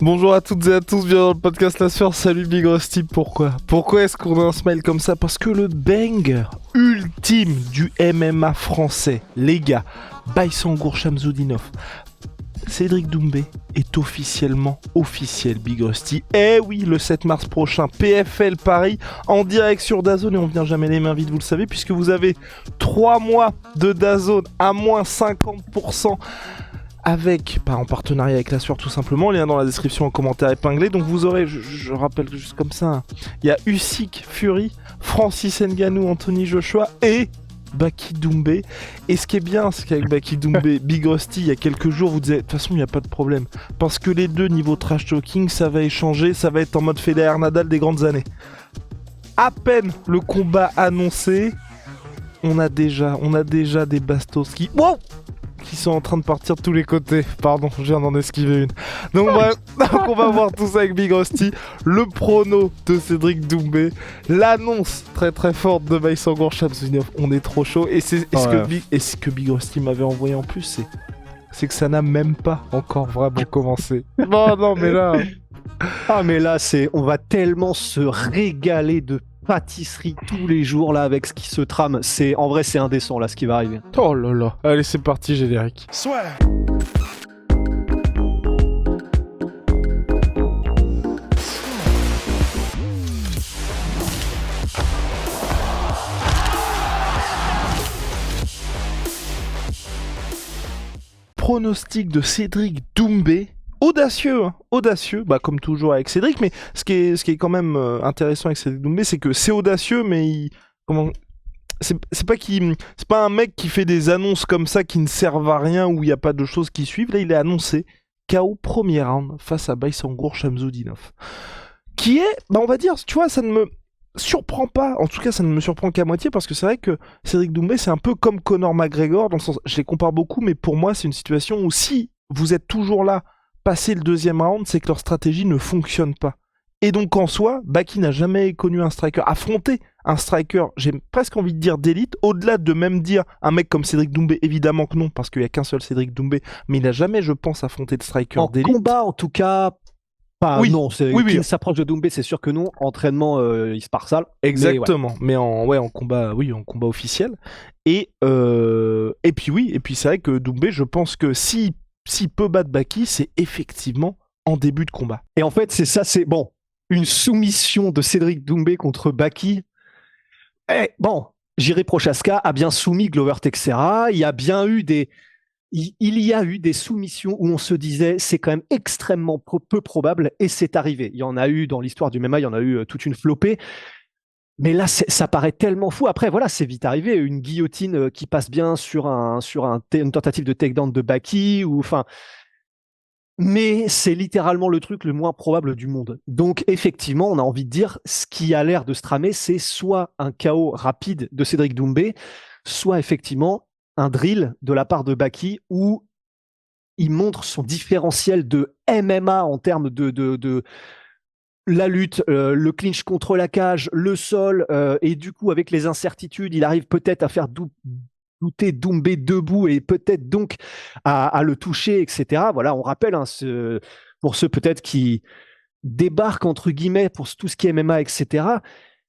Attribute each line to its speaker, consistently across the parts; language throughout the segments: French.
Speaker 1: Bonjour à toutes et à tous, bienvenue dans le podcast La Sueur, salut Big Rusty, pourquoi est-ce qu'on a un smile comme ça? Parce que le banger ultime du MMA français, les gars, Baysangour Shamsudinov, Cédric Doumbé est officiellement officiel Big Rusty. Eh oui, le 7 mars prochain, PFL Paris, en direct sur DAZN, et on vient jamais les mains vides, vous le savez, puisque vous avez 3 mois de DAZN à moins 50%. En partenariat avec La Sueur tout simplement, lien dans la description en commentaire épinglé. Donc vous aurez, je rappelle juste comme ça, il y a Usyk Fury, Francis Ngannou, Anthony Joshua et Baki Doumbé. Et ce qui est bien, c'est qu'avec Baki Doumbé, Big Rusty, il y a quelques jours, vous disiez, de toute façon, il n'y a pas de problème. Parce que les deux, niveau trash talking, ça va échanger, ça va être en mode Federer Nadal des grandes années. À peine le combat annoncé, on a déjà des bastos qui sont en train de partir de tous les côtés. Pardon, je viens d'en esquiver une. Donc bref, on va voir tout ça avec Big Rusty. Le prono de Cédric Doumbé. L'annonce très très forte de Baysangour Shamsudinov. On est trop chaud. Et ce que Big Rusty m'avait envoyé en plus, c'est que ça n'a même pas encore vraiment commencé. Non, mais là...
Speaker 2: Ah mais là, on va tellement se régaler de pâtisserie tous les jours là avec ce qui se trame. En vrai, c'est indécent là ce qui va arriver.
Speaker 1: Oh là là. Allez, c'est parti, générique.
Speaker 3: Soit.
Speaker 1: Pronostic de Cédric Doumbé. Audacieux, comme toujours avec Cédric, mais ce qui est quand même intéressant avec Cédric Doumbé, c'est que c'est audacieux, mais c'est pas un mec qui fait des annonces comme ça qui ne servent à rien, où il n'y a pas de choses qui suivent. Là, il est annoncé KO premier round face à Baysangour Shamsudinov, qui est, on va dire, tu vois, ça ne me surprend pas, en tout cas ça ne me surprend qu'à moitié, parce que c'est vrai que Cédric Doumbé, c'est un peu comme Conor McGregor, dans le sens, je les compare beaucoup, mais pour moi c'est une situation où si vous êtes toujours là passer le deuxième round, c'est que leur stratégie ne fonctionne pas. Et donc en soi, Baki n'a jamais connu un striker, affronter un striker, j'ai presque envie de dire d'élite, au-delà de même dire un mec comme Cédric Doumbé, évidemment que non, parce qu'il n'y a qu'un seul Cédric Doumbé, mais il n'a jamais, je pense, affronté de striker d'élite.
Speaker 2: En combat, en tout cas, pas.
Speaker 1: Oui.
Speaker 2: Non,
Speaker 1: Oui.
Speaker 2: Qui s'approche de Doumbé, c'est sûr que non. Entraînement, il se part sale.
Speaker 1: Exactement, mais en combat, en combat officiel. Et puis c'est vrai que Doumbé, je pense que s'il peut battre Baki, c'est effectivement en début de combat.
Speaker 2: Et en fait, c'est bon, une soumission de Cédric Doumbé contre Baki. Jiri Prochazka a bien soumis Glover Teixeira. Il y a eu des soumissions où on se disait c'est quand même extrêmement peu probable, et c'est arrivé. Il y en a eu dans l'histoire du MMA, il y en a eu toute une flopée. Mais là, ça paraît tellement fou. Après, voilà, c'est vite arrivé. Une guillotine qui passe bien sur une tentative de takedown de Baki, mais c'est littéralement le truc le moins probable du monde. Donc, effectivement, on a envie de dire, ce qui a l'air de se tramer, c'est soit un KO rapide de Cédric Doumbé, soit effectivement un drill de la part de Baki où il montre son différentiel de MMA en termes de la lutte, le clinch contre la cage, le sol, et du coup, avec les incertitudes, il arrive peut-être à faire douter Doumbé debout et peut-être donc à le toucher, etc. Voilà, on rappelle, pour ceux peut-être qui débarquent entre guillemets pour tout ce qui est MMA, etc.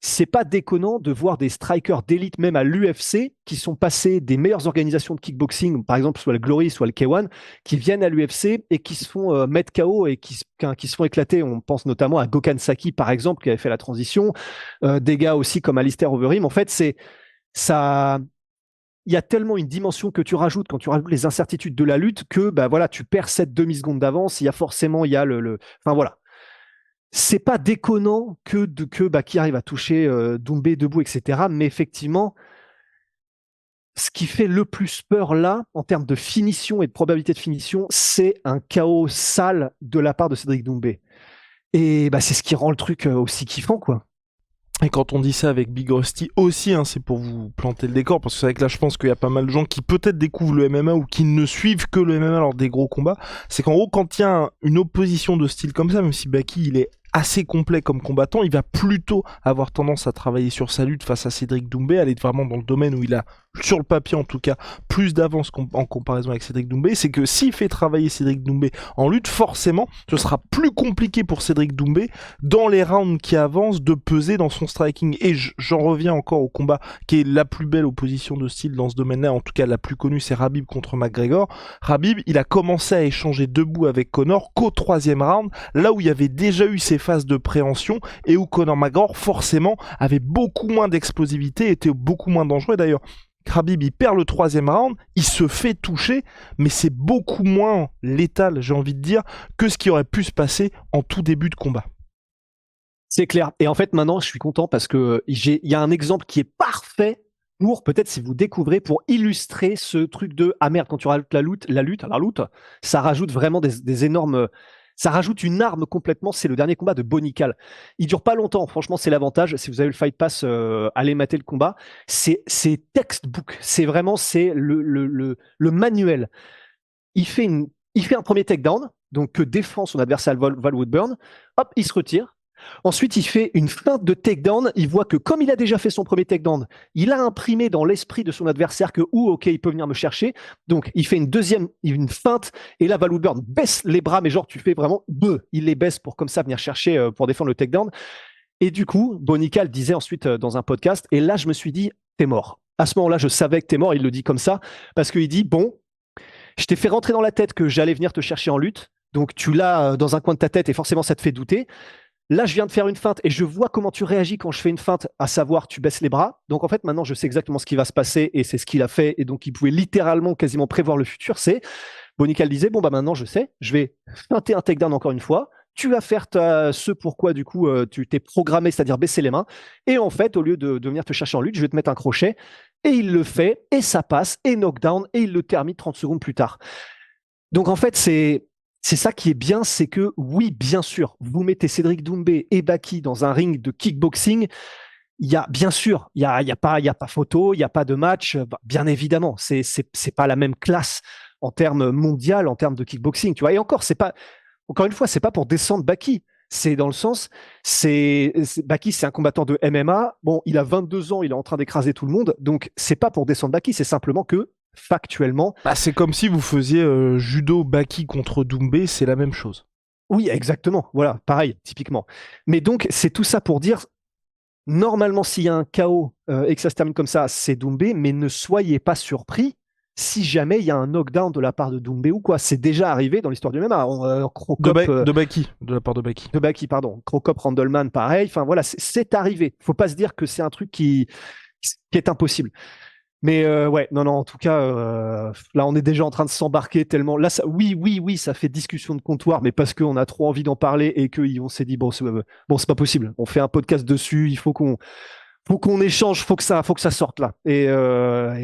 Speaker 2: C'est pas déconnant de voir des strikers d'élite, même à l'UFC, qui sont passés des meilleures organisations de kickboxing, par exemple soit le Glory, soit le K1, qui viennent à l'UFC et qui se font mettre KO et qui se font éclater. On pense notamment à Gokhan Saki, par exemple, qui avait fait la transition. Des gars aussi comme Alistair Overeem. En fait, il y a tellement une dimension que tu rajoutes quand tu rajoutes les incertitudes de la lutte que tu perds cette demi-seconde d'avance. Il y a enfin voilà. C'est pas déconnant qui arrive à toucher Doumbé debout, etc. Mais effectivement, ce qui fait le plus peur là, en termes de finition et de probabilité de finition, c'est un KO sale de la part de Cédric Doumbé. Et c'est ce qui rend le truc aussi kiffant, quoi.
Speaker 1: Et quand on dit ça avec Big Rusty aussi, c'est pour vous planter le décor, parce que c'est vrai que là je pense qu'il y a pas mal de gens qui peut-être découvrent le MMA ou qui ne suivent que le MMA lors des gros combats. C'est qu'en gros, quand il y a une opposition de style comme ça, même si Baki il est assez complet comme combattant, il va plutôt avoir tendance à travailler sur sa lutte face à Cédric Doumbé, aller vraiment dans le domaine où il a sur le papier en tout cas, plus d'avance en comparaison avec Cédric Doumbé, c'est que s'il fait travailler Cédric Doumbé en lutte, forcément, ce sera plus compliqué pour Cédric Doumbé, dans les rounds qui avancent, de peser dans son striking. Et j'en reviens encore au combat qui est la plus belle opposition de style dans ce domaine-là, en tout cas la plus connue, c'est Khabib contre McGregor. Khabib, il a commencé à échanger debout avec Conor qu'au 3e round, là où il y avait déjà eu ces phases de préhension et où Conor McGregor, forcément, avait beaucoup moins d'explosivité, était beaucoup moins dangereux. D'ailleurs, Khabib, il perd le 3e round, il se fait toucher, mais c'est beaucoup moins létal, j'ai envie de dire, que ce qui aurait pu se passer en tout début de combat.
Speaker 2: C'est clair. Et en fait, maintenant, je suis content parce que il y a un exemple qui est parfait pour, peut-être si vous découvrez, pour illustrer ce truc de ah merde, quand tu rajoutes la lutte, ça rajoute vraiment des énormes. Ça rajoute une arme complètement. C'est le dernier combat de Bonical. Il dure pas longtemps. Franchement, c'est l'avantage. Si vous avez le Fight Pass, allez mater le combat. C'est textbook. C'est vraiment le manuel. Il fait un premier takedown, donc que défend son adversaire Val Woodburn. Hop, il se retire. Ensuite, il fait une feinte de takedown. Il voit que comme il a déjà fait son premier takedown, il a imprimé dans l'esprit de son adversaire que ok, il peut venir me chercher. Donc, il fait une feinte. Et là, Val Woodburn baisse les bras, mais genre, tu fais vraiment deux. Il les baisse pour comme ça venir chercher pour défendre le takedown. Et du coup, Bonical disait ensuite dans un podcast, et là, je me suis dit, t'es mort. À ce moment-là, je savais que t'es mort. Il le dit comme ça parce qu'il dit, bon, je t'ai fait rentrer dans la tête que j'allais venir te chercher en lutte. Donc, tu l'as dans un coin de ta tête et forcément, ça te fait douter. Là, je viens de faire une feinte et je vois comment tu réagis quand je fais une feinte, à savoir, tu baisses les bras. Donc, en fait, maintenant, je sais exactement ce qui va se passer et c'est ce qu'il a fait. Et donc, il pouvait littéralement quasiment prévoir le futur. C'est Bonical disait, bon, bah maintenant, je sais, je vais feinter un takedown encore une fois. Tu vas faire ce pourquoi, du coup, tu t'es programmé, c'est-à-dire baisser les mains. Et en fait, au lieu de venir te chercher en lutte, je vais te mettre un crochet. Et il le fait, et ça passe, et knockdown, et il le termine 30 secondes plus tard. Donc, en fait, c'est ça qui est bien, c'est que oui, bien sûr, vous mettez Cédric Doumbé et Baki dans un ring de kickboxing, il y a bien sûr, il y a pas photo, il y a pas de match, bien évidemment, c'est pas la même classe en termes mondial, en termes de kickboxing, tu vois. Et encore une fois, c'est pas pour descendre Baki. C'est dans le sens, Baki, c'est un combattant de MMA. Bon, il a 22 ans, il est en train d'écraser tout le monde. Donc, c'est pas pour descendre Baki, c'est simplement que factuellement.
Speaker 1: Bah, c'est comme si vous faisiez judo Baki contre Doumbé, c'est la même chose.
Speaker 2: Oui, exactement. Voilà, pareil, typiquement. Mais donc, c'est tout ça pour dire, normalement, s'il y a un chaos et que ça se termine comme ça, c'est Doumbé, mais ne soyez pas surpris si jamais il y a un knockdown de la part de Doumbé ou quoi. C'est déjà arrivé dans l'histoire du MMA.
Speaker 1: De Baki, de la part de Baki.
Speaker 2: De Baki, pardon. Krokop, Randleman, pareil. Enfin voilà, c'est arrivé. Faut pas se dire que c'est un truc qui est impossible. Mais ouais, non, en tout cas, là, on est déjà en train de s'embarquer tellement. Là, oui, ça fait discussion de comptoir, mais parce qu'on a trop envie d'en parler et qu'on s'est dit, bon, c'est pas possible. On fait un podcast dessus, il faut qu'on échange, faut que ça sorte là. Et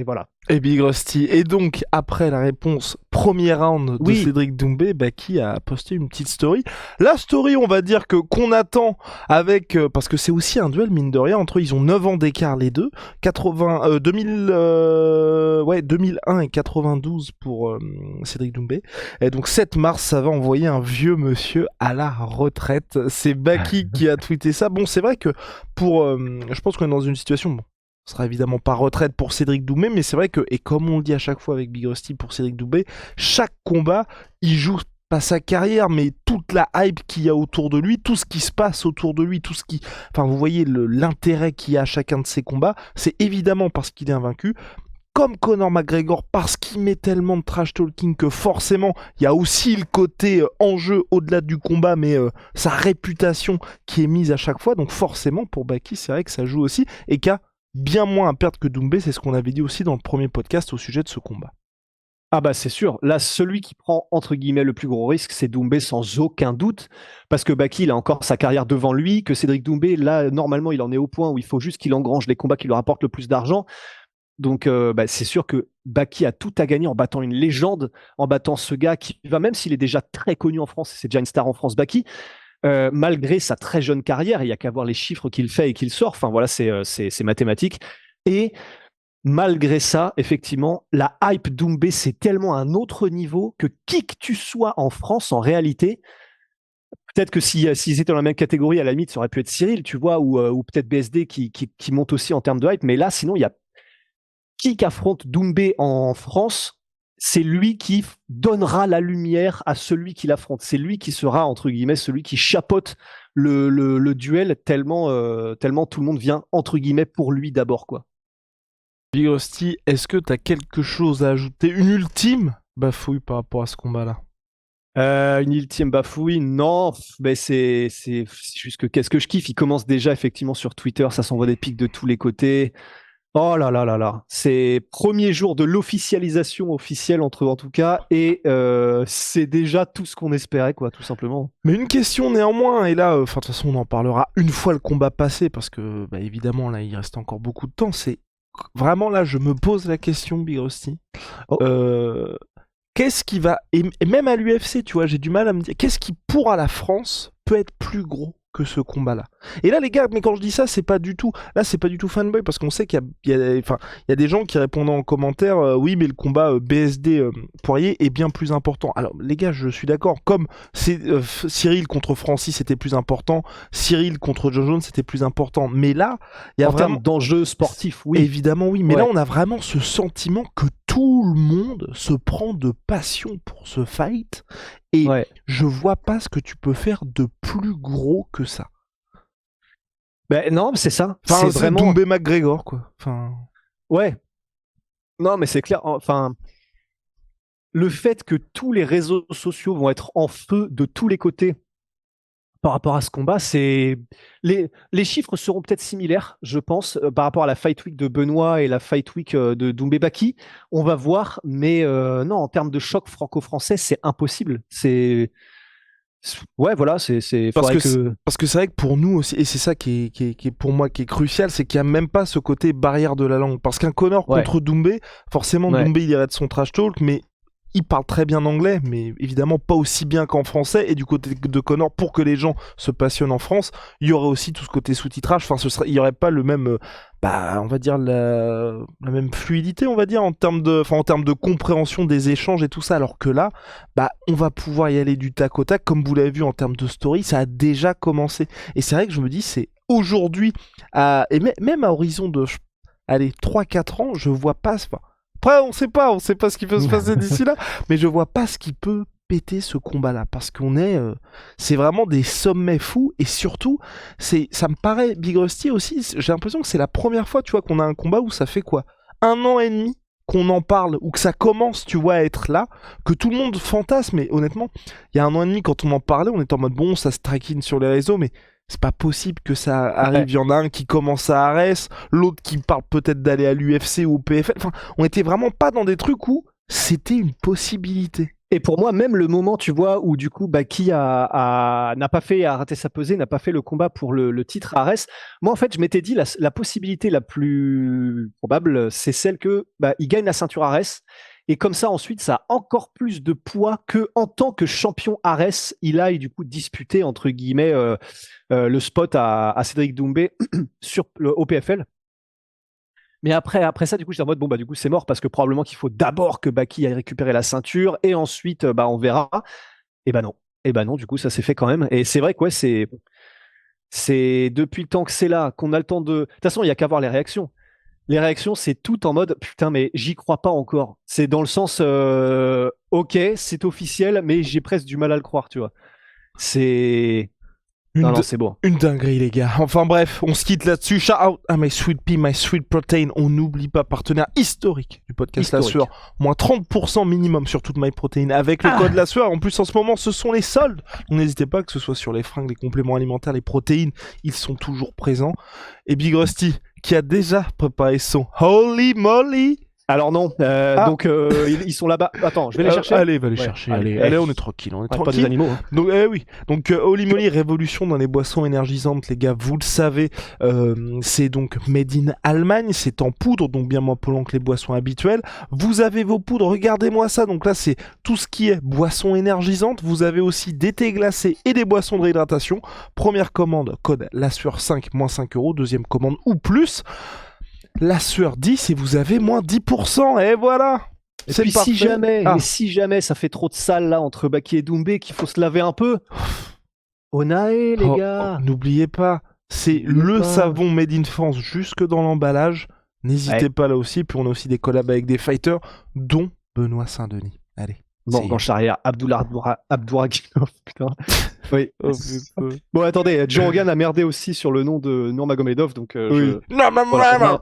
Speaker 2: voilà.
Speaker 1: Et Big Rusty. Et donc, après la réponse premier round de Cédric Doumbé, Baki a posté une petite story. La story, on va dire qu'on attend avec... parce que c'est aussi un duel, mine de rien, entre eux, ils ont 9 ans d'écart les deux. 2001 et 92 pour Cédric Doumbé. Et donc, 7 mars, ça va envoyer un vieux monsieur à la retraite. C'est Baki qui a tweeté ça. Bon, c'est vrai que je pense qu'on est dans une situation... Bon, ce sera évidemment pas retraite pour Cédric Doumbé, mais c'est vrai que, et comme on le dit à chaque fois avec Big Rusty pour Cédric Doumbé, chaque combat, il joue pas sa carrière, mais toute la hype qu'il y a autour de lui, tout ce qui se passe autour de lui, Enfin, vous voyez l'intérêt qu'il y a à chacun de ses combats, c'est évidemment parce qu'il est invaincu, comme Conor McGregor, parce qu'il met tellement de trash talking que forcément, il y a aussi le côté enjeu au-delà du combat, mais sa réputation qui est mise à chaque fois, donc forcément, pour Baki, c'est vrai que ça joue aussi, et qu'à bien moins à perdre que Doumbé, c'est ce qu'on avait dit aussi dans le premier podcast au sujet de ce combat.
Speaker 2: Ah bah c'est sûr, là celui qui prend entre guillemets le plus gros risque c'est Doumbé sans aucun doute, parce que Baki il a encore sa carrière devant lui, que Cédric Doumbé là normalement il en est au point où il faut juste qu'il engrange les combats qui lui rapportent le plus d'argent, donc c'est sûr que Baki a tout à gagner en battant une légende, en battant ce gars qui va, même s'il est déjà très connu en France, c'est déjà une star en France Baki, malgré sa très jeune carrière, il n'y a qu'à voir les chiffres qu'il fait et qu'il sort, enfin voilà, c'est mathématique. Et malgré ça, effectivement, la hype Doumbé, c'est tellement un autre niveau que qui que tu sois en France, en réalité, peut-être que s'ils étaient dans la même catégorie, à la limite, ça aurait pu être Cyril, tu vois, ou peut-être BSD qui monte aussi en termes de hype, mais là, sinon, il y a qui qu'affronte Doumbé en France, c'est lui qui donnera la lumière à celui qui l'affronte. C'est lui qui sera, entre guillemets, celui qui chapeaute le duel tellement tout le monde vient, entre guillemets, pour lui d'abord, quoi.
Speaker 1: Big Rusty, est-ce que t'as quelque chose à ajouter? Une ultime bafouille par rapport à ce combat-là?
Speaker 2: Une ultime bafouille, non, mais c'est juste que qu'est-ce que je kiffe. Il commence déjà effectivement sur Twitter, ça s'envoie des pics de tous les côtés. Oh là là là là, c'est premier jour de l'officialisation officielle en tout cas, et c'est déjà tout ce qu'on espérait, quoi, tout simplement.
Speaker 1: Mais une question néanmoins, et là, de toute façon, on en parlera une fois le combat passé, parce que, bah, évidemment, là, il reste encore beaucoup de temps. C'est vraiment là, je me pose la question, Big Rusty.
Speaker 2: Oh.
Speaker 1: Qu'est-ce qui va, et même à l'UFC, tu vois, j'ai du mal à me dire, qu'est-ce qui, pour à la France, peut être plus gros que ce combat-là? Et là, les gars, mais quand je dis ça, c'est pas du tout fanboy, parce qu'on sait qu'il y a des gens qui répondent en commentaire, oui, mais le combat BSD Poirier est bien plus important. Alors, les gars, je suis d'accord. Comme Cyril contre Francis c'était plus important, Cyril contre John Jones c'était plus important. Mais là, il y a
Speaker 2: En
Speaker 1: vraiment
Speaker 2: termes d'enjeux sportifs, oui.
Speaker 1: Évidemment, oui. Mais
Speaker 2: Ouais.
Speaker 1: là, on a vraiment ce sentiment que tout le monde se prend de passion pour ce fight. Et
Speaker 2: Ouais.
Speaker 1: je vois pas ce que tu peux faire de plus gros que ça.
Speaker 2: Ben non, mais c'est ça.
Speaker 1: Enfin,
Speaker 2: C'est vraiment.
Speaker 1: Doumbé McGregor, quoi. Enfin,
Speaker 2: Ouais. Non, mais c'est clair. Enfin, le fait que tous les réseaux sociaux vont être en feu de tous les côtés par rapport à ce combat, c'est les chiffres seront peut-être similaires, je pense, par rapport à la Fight Week de Benoît et la Fight Week de Doumbé Baki. On va voir, mais non, en termes de choc franco-français, c'est impossible. Ouais, voilà,
Speaker 1: parce
Speaker 2: faudrait
Speaker 1: que parce que c'est vrai que pour nous aussi, et c'est ça qui est pour moi qui est crucial, c'est qu'il y a même pas ce côté barrière de la langue. Parce qu'un Connor
Speaker 2: Ouais.
Speaker 1: contre Doumbé, forcément
Speaker 2: Ouais.
Speaker 1: Doumbé il irait de son trash talk, mais il parle très bien anglais, mais évidemment pas aussi bien qu'en français. Et du côté de Connor, pour que les gens se passionnent en France, il y aurait aussi tout ce côté sous-titrage. Enfin, il y aurait pas le même, on va dire la même fluidité, on va dire en termes de compréhension des échanges et tout ça. Alors que là, on va pouvoir y aller du tac au tac, comme vous l'avez vu en termes de story, ça a déjà commencé. Et c'est vrai que je me dis, c'est aujourd'hui, et même à horizon de, allez, 3-4 ans, je vois pas. Après, on sait pas ce qui peut se passer d'ici là, mais je vois pas ce qui peut péter ce combat-là, parce c'est vraiment des sommets fous, et surtout, ça me paraît, Big Rusty aussi, j'ai l'impression que c'est la première fois, tu vois, qu'on a un combat où ça fait quoi, 1 an et demi qu'on en parle, ou que ça commence, tu vois, à être là, que tout le monde fantasme, mais honnêtement, il y a 1 an et demi, quand on en parlait, on était en mode, bon, ça se traquine sur les réseaux, mais c'est pas possible que ça arrive.
Speaker 2: Ouais.
Speaker 1: Il y en a un qui commence à Arès, l'autre qui parle peut-être d'aller à l'UFC ou au PFL. Enfin, on était vraiment pas dans des trucs où c'était une possibilité.
Speaker 2: Et pour moi, même le moment, tu vois, où du coup, Baki a raté sa pesée, n'a pas fait le combat pour le titre à Arès. Moi, en fait, je m'étais dit la possibilité la plus probable, c'est celle que il gagne la ceinture Arès. Et comme ça, ensuite, ça a encore plus de poids que en tant que champion Arès, il aille du coup disputer entre guillemets le spot à Cédric Doumbé au PFL. Mais après ça, du coup, j'étais en mode, bon, du coup, c'est mort parce que probablement qu'il faut d'abord que Baki aille récupérer la ceinture et ensuite, on verra. Et non. Et non, du coup, ça s'est fait quand même. Et c'est vrai que, ouais, c'est depuis le temps que c'est là, qu'on a le temps de. De toute façon, il n'y a qu'à voir les réactions. Les réactions, c'est tout en mode, putain, mais j'y crois pas encore. C'est dans le sens, ok, c'est officiel, mais j'ai presque du mal à le croire, tu vois. C'est. Non, c'est bon.
Speaker 1: Une dinguerie, les gars. Enfin bref, on se quitte là-dessus. Shout out à My Sweet Pea, My Sweet Protein. On n'oublie pas, partenaire historique du podcast La Sueur. Moins 30% minimum sur toute My Protein avec le code La Sueur. En plus, en ce moment, ce sont les soldes. Donc n'hésitez pas, que ce soit sur les fringues, les compléments alimentaires, les protéines, ils sont toujours présents. Et Big Rusty, qui a déjà préparé son Holy Moly.
Speaker 2: Alors non, donc ils sont là-bas. Attends, je vais les chercher.
Speaker 1: Allez, va les chercher. Allez, on est tranquille,
Speaker 2: Pas des animaux. Hein.
Speaker 1: Donc, oui. Donc, Holy Moly, révolution dans les boissons énergisantes, les gars. Vous le savez, c'est donc made in Allemagne. C'est en poudre, donc bien moins polluant que les boissons habituelles. Vous avez vos poudres. Regardez-moi ça. Donc là, c'est tout ce qui est boissons énergisantes. Vous avez aussi des thés glacés et des boissons de réhydratation. Première commande, code La Sueur 5, moins 5 €. Deuxième commande ou plus. La Sueur 10 et vous avez moins 10%, et voilà.
Speaker 2: Et puis si jamais ça fait trop de sale là entre Baki et Doumbé, qu'il faut se laver un peu, Onae les gars.
Speaker 1: N'oubliez pas, c'est le savon made in France jusque dans l'emballage. N'hésitez pas là aussi. Puis on a aussi des collabs avec des fighters, dont Benoît Saint-Denis. Allez.
Speaker 2: Morgan Charrière, Abdouraguinov, putain. Oui.
Speaker 1: Oh, putain.
Speaker 2: Bon, attendez, Joe Rogan a merdé aussi sur le nom de Nurmagomedov, donc
Speaker 1: Oui. Non, mais
Speaker 2: voilà,
Speaker 1: vraiment.